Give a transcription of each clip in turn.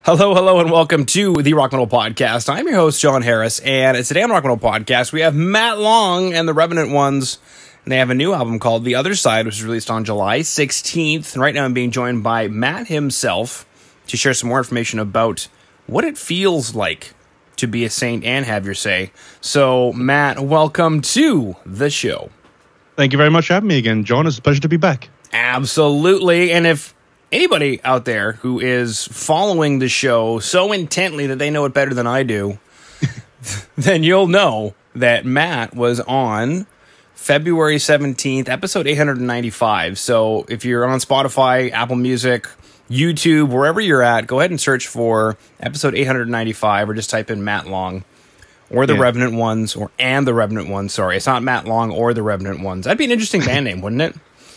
Hello, hello, and welcome to the Rock Metal Podcast. I'm your host, John Harris, and today on Rock Metal Podcast, we have Matt Long and the Revenant Ones, and they have a new album called The Other Side, which was released on July 16th, and right now I'm being joined by Matt himself to share some more information about what it feels like to be a saint and have your say. So, Matt, welcome to the show. Thank you very much for having me again, John. It's a pleasure to be back. Absolutely, and if anybody out there who is following the show so intently that they know it better than I do, then you'll know that Matt was on February 17th, episode 895. So if you're on Spotify, Apple Music, YouTube, wherever you're at, go ahead and search for episode 895 or just type in Matt Long or the Revenant Ones and the Revenant Ones. Sorry, it's not Matt Long or the Revenant Ones. That'd be an interesting band name, wouldn't it?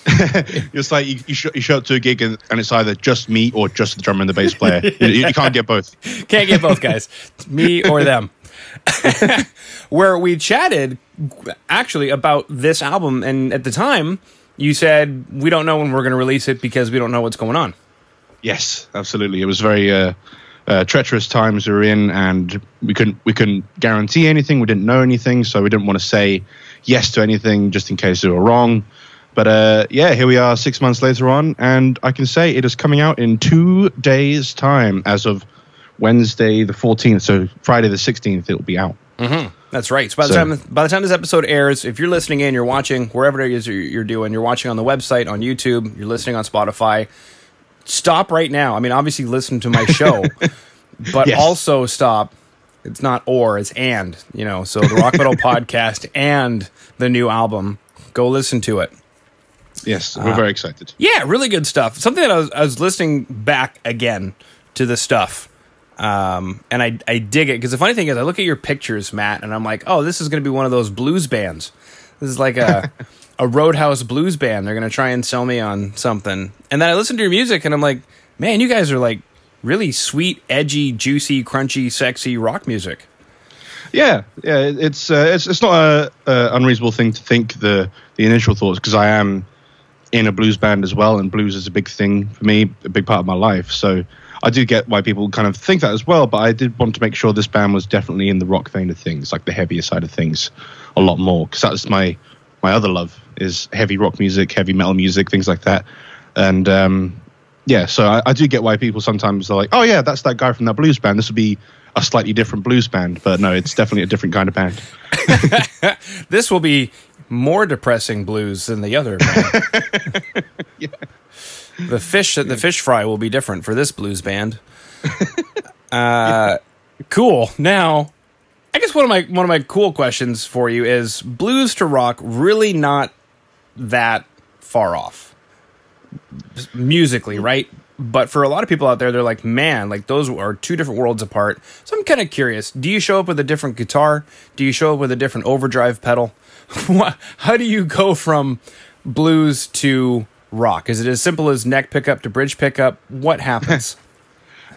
It's like you show up to a gig and it's either just me or just the drummer and the bass player. You can't get both. Can't get both, guys. It's me or them. Where we chatted actually about this album, and at the time you said we don't know when we're going to release it because we don't know what's going on. Yes, absolutely. It was very treacherous times we were in, and we couldn't guarantee anything. We didn't know anything, so we didn't want to say yes to anything just in case we were wrong. But here we are 6 months later on, and I can say it is coming out in 2 days' time as of Wednesday the 14th. So Friday the 16th, it'll be out. Mm-hmm. That's right. So by the time this episode airs, if you're listening in, you're watching, wherever it is you're doing, you're watching on the website, on YouTube, you're listening on Spotify, stop right now. I mean, obviously listen to my show, but also stop. It's not or, it's and. So the Rock Metal Podcast and the new album. Go listen to it. Yes, we're very excited. Yeah, really good stuff. Something that I was listening back again to the stuff, and I dig it, because the funny thing is I look at your pictures, Matt, and I'm like, oh, this is going to be one of those blues bands. This is like a Roadhouse blues band. They're going to try and sell me on something. And then I listen to your music, and I'm like, man, you guys are like really sweet, edgy, juicy, crunchy, sexy rock music. Yeah, it's not a unreasonable thing to think the initial thoughts, because I am in a blues band as well, and blues is a big thing for me, a big part of my life. So I do get why people kind of think that as well, but I did want to make sure this band was definitely in the rock vein of things, like the heavier side of things a lot more, because that's my other love, is heavy rock music, heavy metal music, things like that. And so I do get why people sometimes are like, oh yeah, that's that guy from that blues band, this would be a slightly different blues band. But no, it's definitely a different kind of band. This will be more depressing blues than the other band. Yeah. The fish fry will be different for this blues band. Cool. Now, I guess one of my cool questions for you is, blues to rock really not that far off musically, right? But for a lot of people out there, they're like, man, like those are two different worlds apart. So I'm kind of curious, do you show up with a different guitar? Do you show up with a different overdrive pedal? How do you go from blues to rock? Is it as simple as neck pickup to bridge pickup? What happens?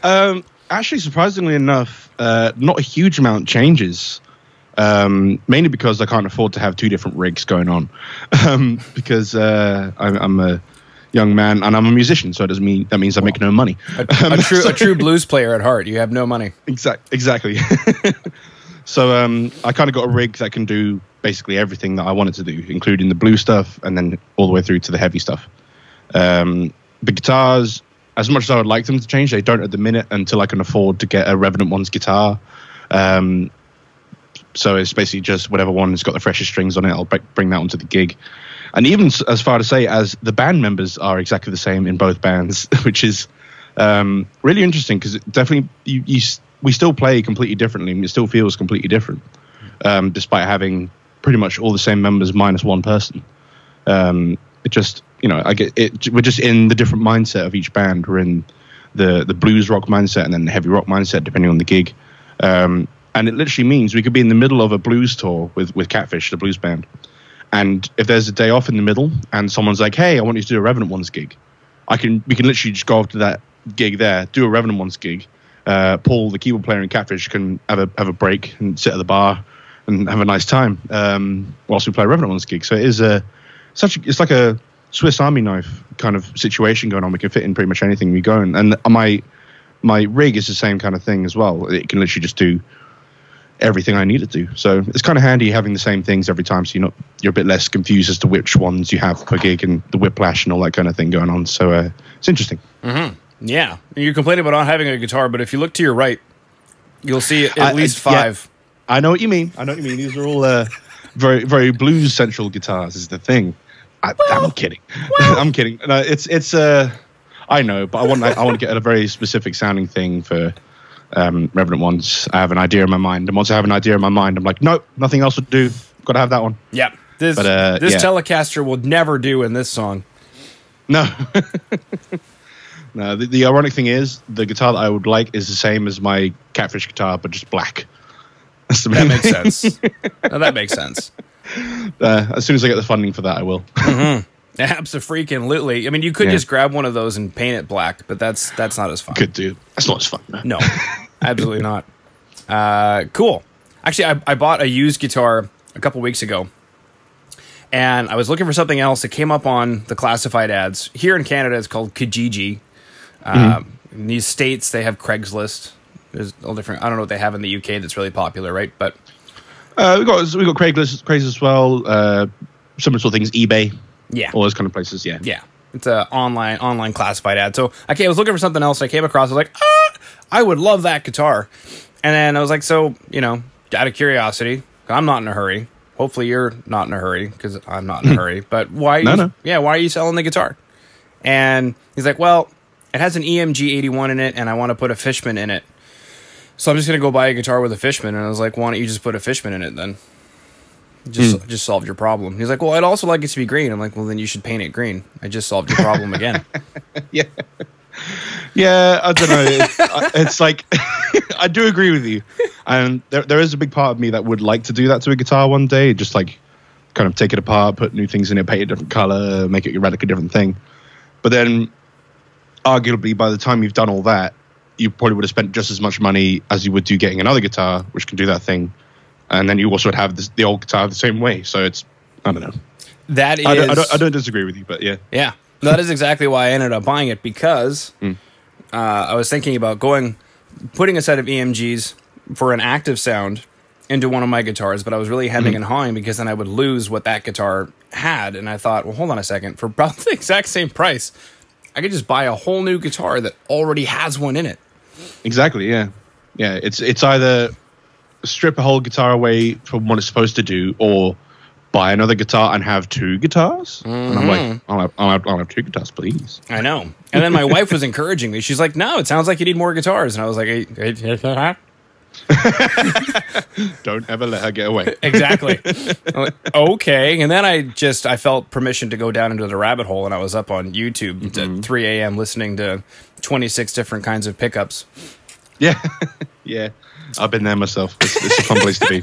Actually, surprisingly enough, not a huge amount changes. Mainly because I can't afford to have two different rigs going on. Because I'm a young man and I'm a musician, so that means I make no money. A true blues player at heart. You have no money. Exactly. So I kind of got a rig that can do basically everything that I wanted to do, including the blue stuff and then all the way through to the heavy stuff. The guitars, as much as I would like them to change, they don't at the minute until I can afford to get a Revenant One's guitar. So it's basically just whatever one has got the freshest strings on it, I'll bring that onto the gig. And even as far to say as the band members are exactly the same in both bands, which is really interesting, because definitely we still play completely differently, and it still feels completely different, despite having pretty much all the same members minus one person. It just, I get it. We're just in the different mindset of each band. We're in the blues rock mindset and then the heavy rock mindset, depending on the gig. And it literally means we could be in the middle of a blues tour with Catfish, the blues band. And if there's a day off in the middle and someone's like, hey, I want you to do a Revenant Ones gig, we can literally just go after that gig there, do a Revenant Ones gig. Paul, the keyboard player in Catfish, can have a break and sit at the bar and have a nice time whilst we play a Revenant Ones gig. So it is it's like a Swiss Army knife kind of situation going on. We can fit in pretty much anything we go in. And my my rig is the same kind of thing as well. It can literally just do everything I need it to. So it's kind of handy having the same things every time, so you're a bit less confused as to which ones you have per gig and the whiplash and all that kind of thing going on. So it's interesting. Mm-hmm. Yeah, you're complaining about not having a guitar, but if you look to your right, you'll see at least 5. Yeah, I know what you mean. These are all very, very blues central guitars. Is the thing. I'm kidding. Well. I'm kidding. No, it's I know, but I want to get a very specific sounding thing for Revenant once. I have an idea in my mind, and once I have an idea in my mind, I'm like, nope, nothing else would do. Got to have that one. Yeah, this Telecaster will never do in this song. No. No, the ironic thing is, the guitar that I would like is the same as my Catfish guitar, but just black. That makes sense. No, that makes sense. As soon as I get the funding for that, I will. Mm-hmm. Absolutely. I mean, you could just grab one of those and paint it black, but that's not as fun. Could do. That's not as fun. No, absolutely not. Cool. Actually, I bought a used guitar a couple weeks ago, and I was looking for something else. It came up on the classified ads. Here in Canada, it's called Kijiji. In these states, they have Craigslist. There's all different. I don't know what they have in the UK that's really popular, right? But we got Craigslist as well. Similar sort of things, eBay. Yeah, all those kind of places. Yeah. It's an online classified ad. So I was looking for something else. I came across. I was like, I would love that guitar. And then I was like, so out of curiosity, I'm not in a hurry. Hopefully you're not in a hurry because I'm not in a hurry. But why? Why are you selling the guitar? And he's like, well, it has an EMG 81 in it, and I want to put a Fishman in it. So I'm just going to go buy a guitar with a Fishman. And I was like, why don't you just put a Fishman in it then? Just solved your problem. He's like, well, I'd also like it to be green. I'm like, well, then you should paint it green. I just solved your problem again. Yeah, I don't know. It's like, I do agree with you. And there is a big part of me that would like to do that to a guitar one day. Just like kind of take it apart, put new things in it, paint it a different color, make it a radically different thing. But then arguably by the time you've done all that, you probably would have spent just as much money as you would do getting another guitar, which can do that thing. And then you also would have the old guitar the same way. So it's, I don't know. That is... I don't disagree with you, but yeah. Yeah. That is exactly why I ended up buying it, because I was thinking about putting a set of EMGs for an active sound into one of my guitars, but I was really hemming and hawing because then I would lose what that guitar had. And I thought, well, hold on a second. For about the exact same price, I could just buy a whole new guitar that already has one in it. Exactly, yeah. Yeah, it's either strip a whole guitar away from what it's supposed to do, or buy another guitar and have 2 guitars. And I'm like, I'll have 2 guitars, please. I know. And then my wife was encouraging me. She's like, no, it sounds like you need more guitars. And I was like, don't ever let her get away. Exactly. I'm like, okay. And then I felt permission to go down into the rabbit hole, and I was up on YouTube at 3 a.m. listening to 26 different kinds of pickups. Yeah. Yeah. I've been there myself. It's a fun place to be.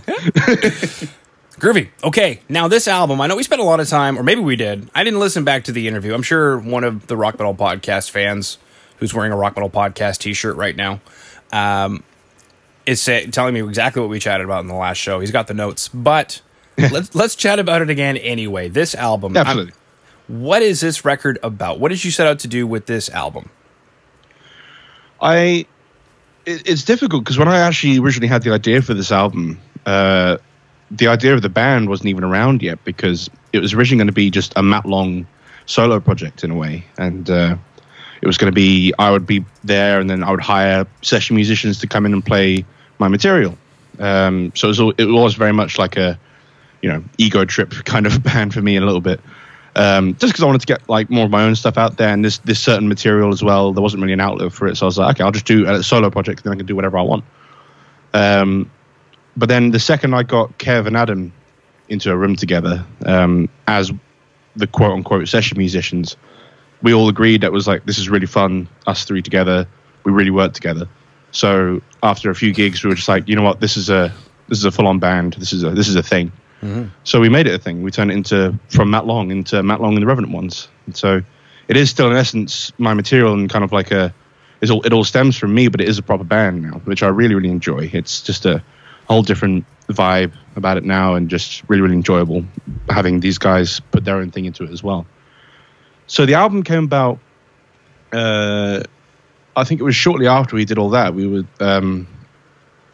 Groovy. Okay, now this album, I know we spent a lot of time, or maybe we did. I didn't listen back to the interview. I'm sure one of the Rock Metal Podcast fans who's wearing a Rock Metal Podcast t-shirt right now is telling me exactly what we chatted about in the last show. He's got the notes. But let's chat about it again anyway. This album. Absolutely. What is this record about? What did you set out to do with this album? It's difficult because when I actually originally had the idea for this album, the idea of the band wasn't even around yet, because it was originally going to be just a Matt Long solo project in a way. And it was going to be, I would be there and then I would hire session musicians to come in and play my material. So it was very much like a, ego trip kind of band for me a little bit. Just because I wanted to get like more of my own stuff out there, and this certain material as well. There wasn't really an outlet for it, so I was like, okay, I'll just do a solo project, and then I can do whatever I want. But then the second I got Kev and Adam into a room together as the quote unquote session musicians, we all agreed that was like, this is really fun. Us 3 together, we really worked together. So after a few gigs, we were just like, you know what, this is a full on band. This is a thing. Mm-hmm. So we made it a thing. We turned it from Matt Long and the Revenant ones. And so it is still in essence my material, and kind of like it all stems from me, but it is a proper band now, which I really, really enjoy. It's just a whole different vibe about it now, and just really, really enjoyable having these guys put their own thing into it as well. So the album came about, I I think it was shortly after we did all that, we were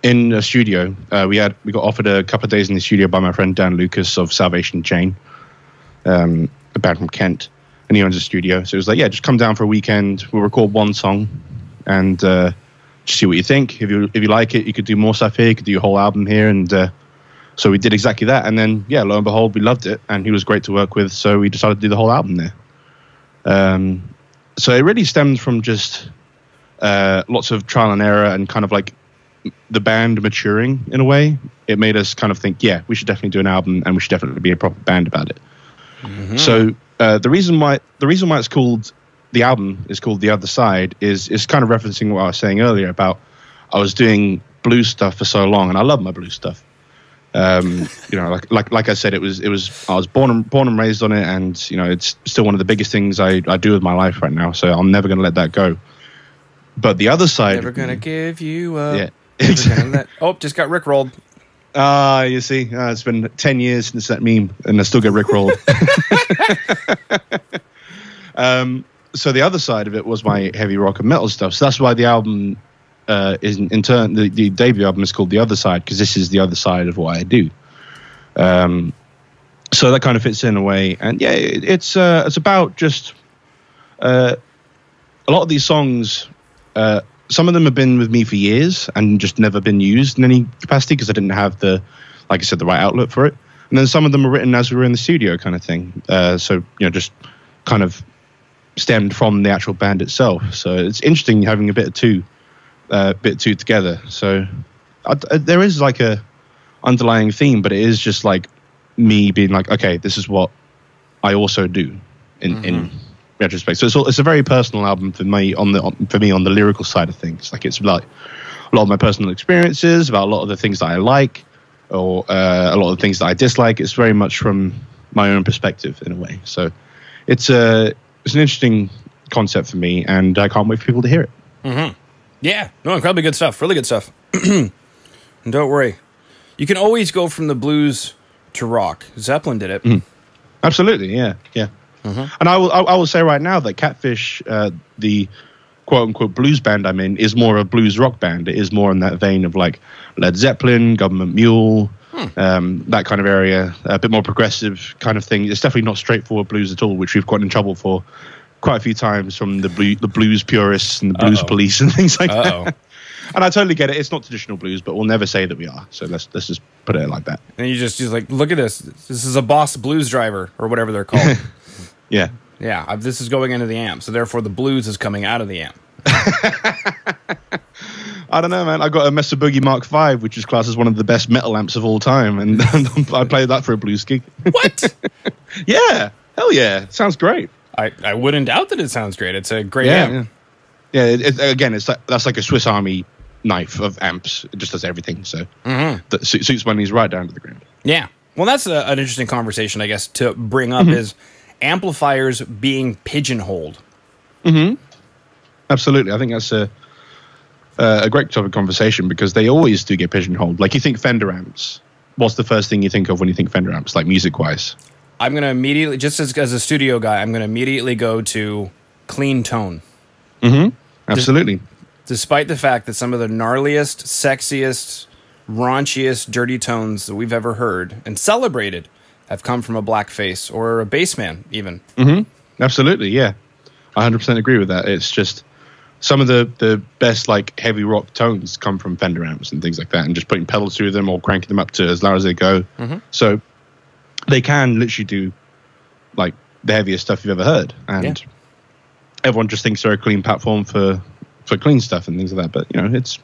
in a studio. We got offered a couple of days in the studio by my friend Dan Lucas of Salvation Chain, a band from Kent, and he owns a studio. So it was like, yeah, just come down for a weekend. We'll record one song and just see what you think. If you like it, you could do more stuff here. You could do a whole album here. And so we did exactly that. And then, yeah, lo and behold, we loved it, and he was great to work with. So we decided to do the whole album there. So it really stemmed from just lots of trial and error and kind of like the band maturing in a way. It made us kind of think, yeah, we should definitely do an album, and we should definitely be a proper band about it. Mm-hmm. So the reason why it's called, the album is called The Other Side, is kind of referencing what I was saying earlier about I was doing blues stuff for so long, and I love my blues stuff. Like I said, it was I was born and raised on it, and it's still one of the biggest things I do with my life right now. So I'm never going to let that go. But the other side, never going to give you up. Yeah. Just got rickrolled. You see, it's been 10 years since that meme, and I still get rickrolled. So the other side of it was my heavy rock and metal stuff. So that's why the album is in turn, the debut album is called The Other Side, because this is the other side of what I do. So that kind of fits in a way, and yeah, it's about just a lot of these songs. Some of them have been with me for years and just never been used in any capacity because I didn't have the right outlet for it. And then some of them were written as we were in the studio, kind of thing. So just kind of stemmed from the actual band itself. So it's interesting having a bit of two together. So there is like a underlying theme, but it is just like me being like, okay, this is what I also do in retrospect. So it's a very personal album for me on the lyrical side of things. Like, it's like a lot of my personal experiences about a lot of the things that I like, or a lot of the things that I dislike. It's very much from my own perspective in a way. So it's an interesting concept for me, and I can't wait for people to hear it. Mm-hmm. Yeah, no, incredibly good stuff. Really good stuff. And don't worry, you can always go from the blues to rock. Zeppelin did it. Mm. Absolutely, yeah. Mm-hmm. And I will say right now that Catfish, the quote-unquote blues band I'm in, is more a blues rock band. It is more in that vein of like Led Zeppelin, Government Mule, that kind of area, a bit more progressive kind of thing. It's definitely not straightforward blues at all, which we've gotten in trouble for quite a few times from the blues purists and the blues police and things like that. And I totally get it. It's not traditional blues, but we'll never say that we are. So let's just put it like that. And you just like, look at this. This is a Boss blues driver, or whatever they're called. Yeah. Yeah, this is going into the amp, so therefore the blues is coming out of the amp. I don't know, man. I got a Mesa Boogie Mark 5, which is classed as one of the best metal amps of all time, and I played that for a blues gig. What? Yeah. Hell yeah. Sounds great. I wouldn't doubt that it sounds great. It's a great amp. Yeah, that's like a Swiss Army knife of amps. It just does everything, so that suits my needs right down to the ground. Yeah. Well, that's an interesting conversation, I guess, to bring up is amplifiers being pigeonholed. Mm-hmm. Absolutely. I think that's a great topic of conversation, because they always do get pigeonholed. Like, you think Fender amps. What's the first thing you think of when you think Fender amps, like music-wise? I'm going to immediately, just as a studio guy, I'm going to immediately go to clean tone. Mm-hmm. Absolutely. Despite the fact that some of the gnarliest, sexiest, raunchiest, dirty tones that we've ever heard and celebrated have come from a blackface or a bassman, even. Mm-hmm. Absolutely, yeah. I 100% agree with that. It's just some of the best like heavy rock tones come from Fender amps and things like that, and just putting pedals through them or cranking them up to as loud as they go. Mm-hmm. So they can literally do like the heaviest stuff you've ever heard, and everyone just thinks they're a clean platform for clean stuff and things like that. But it's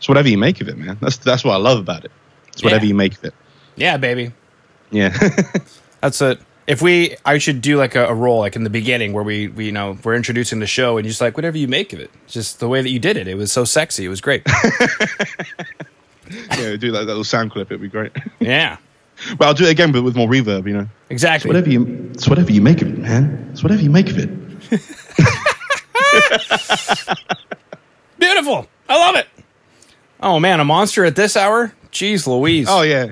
whatever you make of it, man. That's what I love about it. It's whatever you make of it. Yeah, baby. Yeah. That's it. I should do like a role like in the beginning where we're introducing the show, and just like whatever you make of it. Just the way that you did it. It was so sexy. It was great. Yeah, do that little sound clip. It'd be great. Yeah. Well, I'll do it again, but with more reverb, Exactly. It's whatever you make of it, man. It's whatever you make of it. Beautiful. I love it. Oh, man, a monster at this hour? Jeez Louise. Oh, yeah.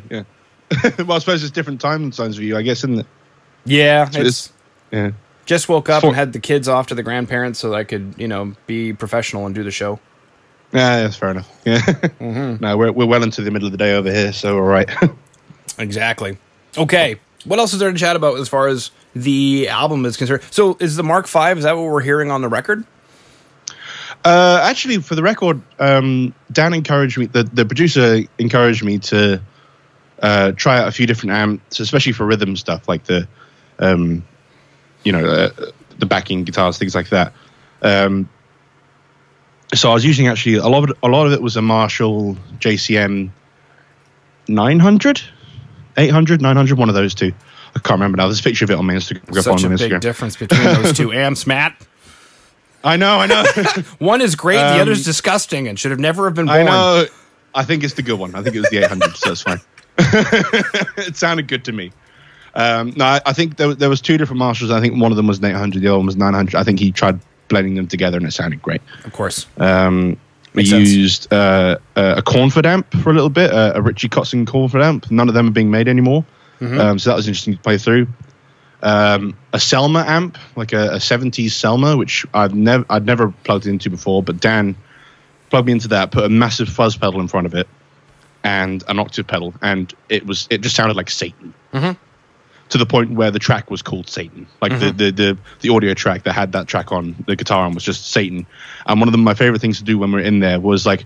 Well, I suppose it's different time zones for you, I guess, isn't it? Yeah. So yeah. Just woke up and had the kids off to the grandparents so that I could, be professional and do the show. Yeah, that's fair enough. Yeah. No, we're well into the middle of the day over here, so all right. Exactly. Okay. What else is there to chat about as far as the album is concerned? So is the Mark V, is that what we're hearing on the record? Actually, for the record, Dan encouraged me, the producer encouraged me to try out a few different amps, especially for rhythm stuff, like the backing guitars, things like that. So I was using actually a lot of it was a Marshall JCM 900, 800, 900, one of those two. I can't remember now. There's a picture of it on my Instagram. Such a big difference between those two amps, Matt. I know. One is great, the other's disgusting and should have never have been born. I know. I think it's the good one. I think it was the 800, so that's fine. It sounded good to me. No, I think there was two different Marshalls. I think one of them was an 800, the other one was 900. I think he tried blending them together and it sounded great. Of course. We used a Cornford amp for a little bit, a Richie Kotzen Cornford amp. None of them are being made anymore. So that was interesting to play through. A Selma amp, like a 70s Selma, which I'd never plugged into before, but Dan plugged me into that, put a massive fuzz pedal in front of it and an octave pedal, and it just sounded like Satan. To the point where the track was called Satan. Like the audio track that had that track on, the guitar on, was just Satan. And one of my favorite things to do when we're in there was like,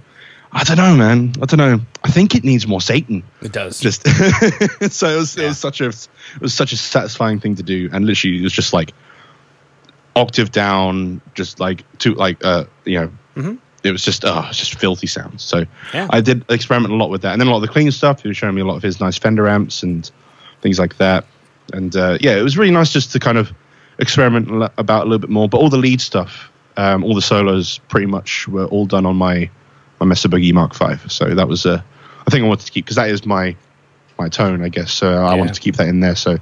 I don't know, man. I don't know. I think it needs more Satan. It does. Just so it was such a satisfying thing to do, and literally it was just like octave down, just like it was just filthy sounds. So I did experiment a lot with that, and then a lot of the clean stuff. He was showing me a lot of his nice Fender amps and things like that. And it was really nice just to kind of experiment about a little bit more. But all the lead stuff, all the solos, pretty much were all done on my Mesa Boogie Mark V. So that was a thing I wanted to keep, because that is my tone, I guess. So I wanted to keep that in there. So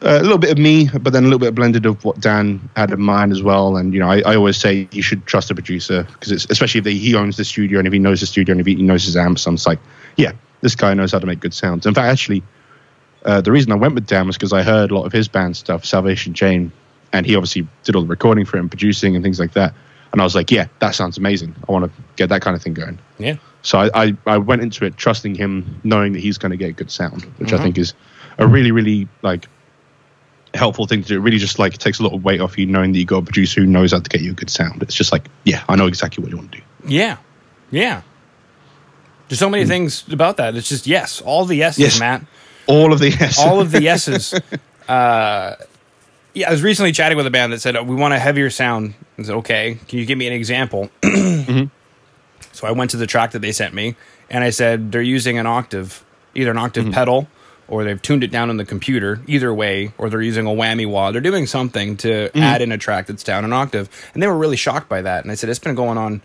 a little bit of me, but then a little bit blended of what Dan had in mind as well. And I always say you should trust a producer, because especially if he owns the studio and if he knows the studio and if he knows his amps. I'm just like, yeah, this guy knows how to make good sounds. In fact, actually. The reason I went with Dan was because I heard a lot of his band stuff, Salvation Chain, and he obviously did all the recording for it and producing and things like that. And I was like, yeah, that sounds amazing. I want to get that kind of thing going. Yeah. So I went into it trusting him, knowing that he's going to get a good sound, which I think is a really, really like helpful thing to do. It really just like takes a lot of weight off you, knowing that you got a producer who knows how to get you a good sound. It's just like, yeah, I know exactly what you want to do. Yeah. Yeah. There's so many things about that. It's just yes, all the yeses, Matt. All of the yeses. All of the yeses. I was recently chatting with a band that said, we want a heavier sound. I said, okay, can you give me an example? So I went to the track that they sent me, and I said, they're using an octave, either an octave pedal, or they've tuned it down on the computer, either way, or they're using a whammy wah. They're doing something to add in a track that's down an octave. And they were really shocked by that. And I said, it's been going on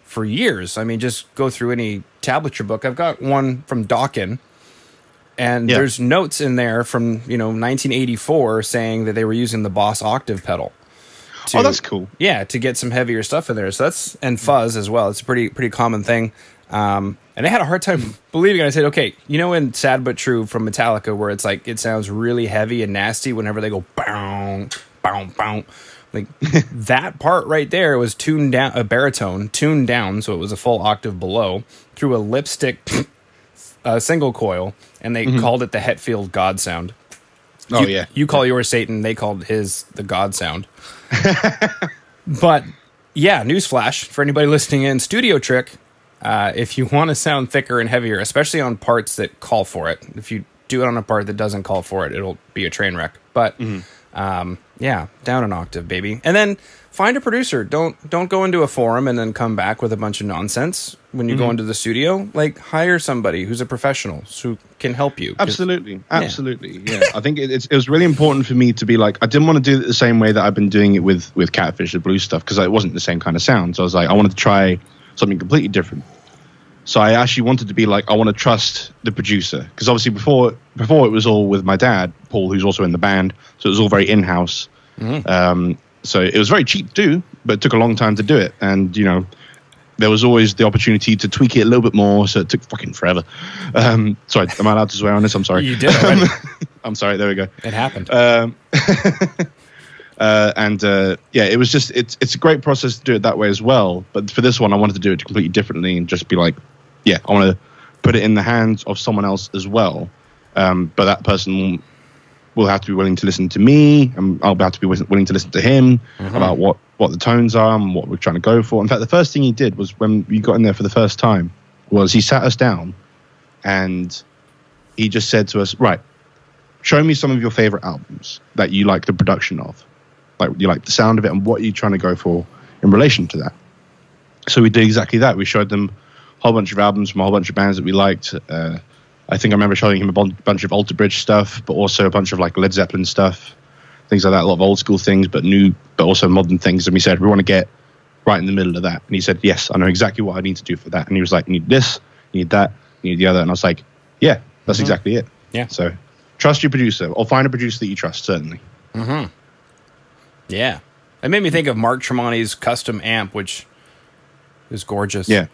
for years. I mean, just go through any tablature book. I've got one from Dawkin, and there's notes in there from 1984 saying that they were using the Boss octave pedal. That's cool. Yeah, to get some heavier stuff in there. So and fuzz as well. It's a pretty common thing. And I had a hard time believing it. I said, okay, in Sad But True from Metallica, where it's like it sounds really heavy and nasty whenever they go bow, bow, bow. Like that part right there was tuned down, a baritone tuned down, so it was a full octave below through a lipstick single coil, and they called it the Hetfield God sound. You call yours Satan, they called his the God sound. But yeah, newsflash for anybody listening in, studio trick. If you want to sound thicker and heavier, especially on parts that call for it, if you do it on a part that doesn't call for it, it'll be a train wreck. But down an octave, baby. And then find a producer. Don't go into a forum and then come back with a bunch of nonsense when you go into the studio. Like, hire somebody who's a professional who can help you. Absolutely. Yeah. I think it was really important for me to be like, I didn't want to do it the same way that I've been doing it with Catfish, the blues stuff, because it wasn't the same kind of sound. So I was like, I wanted to try something completely different. So I actually wanted to be like, I want to trust the producer, because obviously before it was all with my dad, Paul, who's also in the band. So it was all very in-house. So it was very cheap to do, but it took a long time to do it. And, there was always the opportunity to tweak it a little bit more. So it took fucking forever. Sorry, am I allowed to swear on this? I'm sorry. You did already. I'm sorry. There we go. It happened. It was just it's a great process to do it that way as well. But for this one, I wanted to do it completely differently and just be like, I want to put it in the hands of someone else as well. But that person will have to be willing to listen to me, and I'll have to be willing to listen to him about what the tones are and what we're trying to go for. In fact, the first thing he did was when we got in there for the first time was he sat us down and he just said to us, right, show me some of your favorite albums that you like the production of, like you like the sound of it, and what are you trying to go for in relation to that. So we did exactly that. We showed them a whole bunch of albums from a whole bunch of bands that we liked. I think I remember showing him a bunch of Alter Bridge stuff, but also a bunch of like Led Zeppelin stuff, things like that, a lot of old school things, but new, but also modern things. And we said, we want to get right in the middle of that. And he said, yes, I know exactly what I need to do for that. And he was like, you need this, you need that, you need the other. And I was like, yeah, that's exactly it. Yeah. So trust your producer, or find a producer that you trust, certainly. Yeah. It made me think of Mark Tremonti's custom amp, which is gorgeous. Yeah.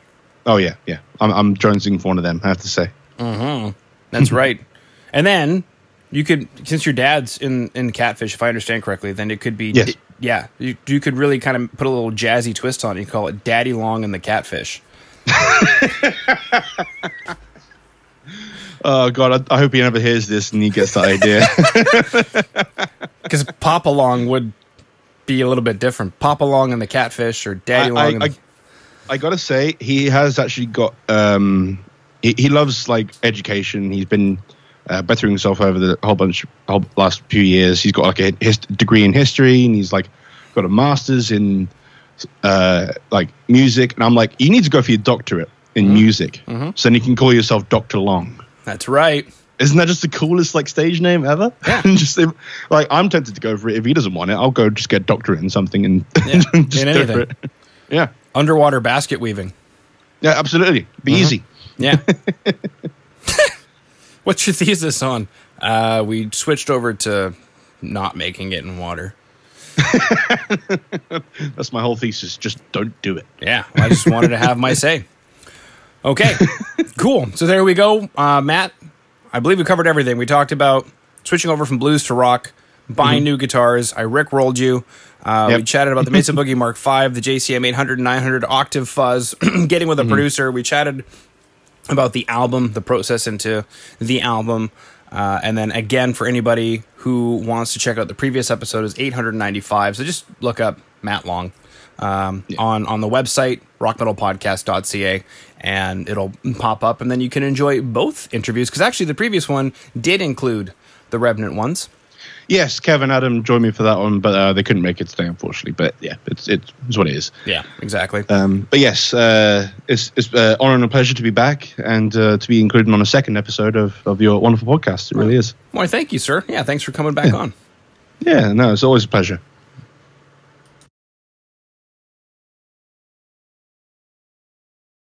Oh, yeah, yeah. I'm jonesing for one of them, I have to say. That's right. And then you could, since your dad's in Catfish, if I understand correctly, then it could be, yes. You could really kind of put a little jazzy twist on it. You call it Daddy Long and the Catfish. Oh, God, I hope he never hears this and he gets that idea. Because Papa Long would be a little bit different. Papa Long and the Catfish, or Daddy Long. I got to say, he has actually got... He loves like education. He's been bettering himself over the whole last few years. He's got like a degree in history, and he's like got a master's in like music. And I'm like, you need to go for your doctorate in music, so then you can call yourself Dr. Long. That's right. Isn't that just the coolest like stage name ever? Yeah. Just like, I'm tempted to go for it. If he doesn't want it, I'll go just get doctorate in something and just in go for it. Yeah. Underwater basket weaving. Yeah, absolutely. Be easy. Yeah. What's your thesis on? We switched over to not making it in water. That's my whole thesis. Just don't do it. Yeah. I just wanted to have my say. Okay. Cool. So there we go. Matt, I believe we covered everything. We talked about switching over from blues to rock, buying new guitars. I rickrolled you. We chatted about the Mesa Boogie Mark 5, the JCM 800 and 900 Octave Fuzz, getting with a producer. We chatted about the album, the process into the album. And then again, for anybody who wants to check out the previous episode, is 895. So just look up Matt Long on the website, rockmetalpodcast.ca, and it'll pop up. And then you can enjoy both interviews, because actually the previous one did include the Revenant ones. Yes, Kevin Adam joined me for that one, but they couldn't make it today, unfortunately. But yeah, it's what it is. Yeah, exactly. But yes, it's an honor and a pleasure to be back and to be included on a second episode of your wonderful podcast. It really is. Well, thank you, sir. Yeah, thanks for coming back on. Yeah, no, it's always a pleasure.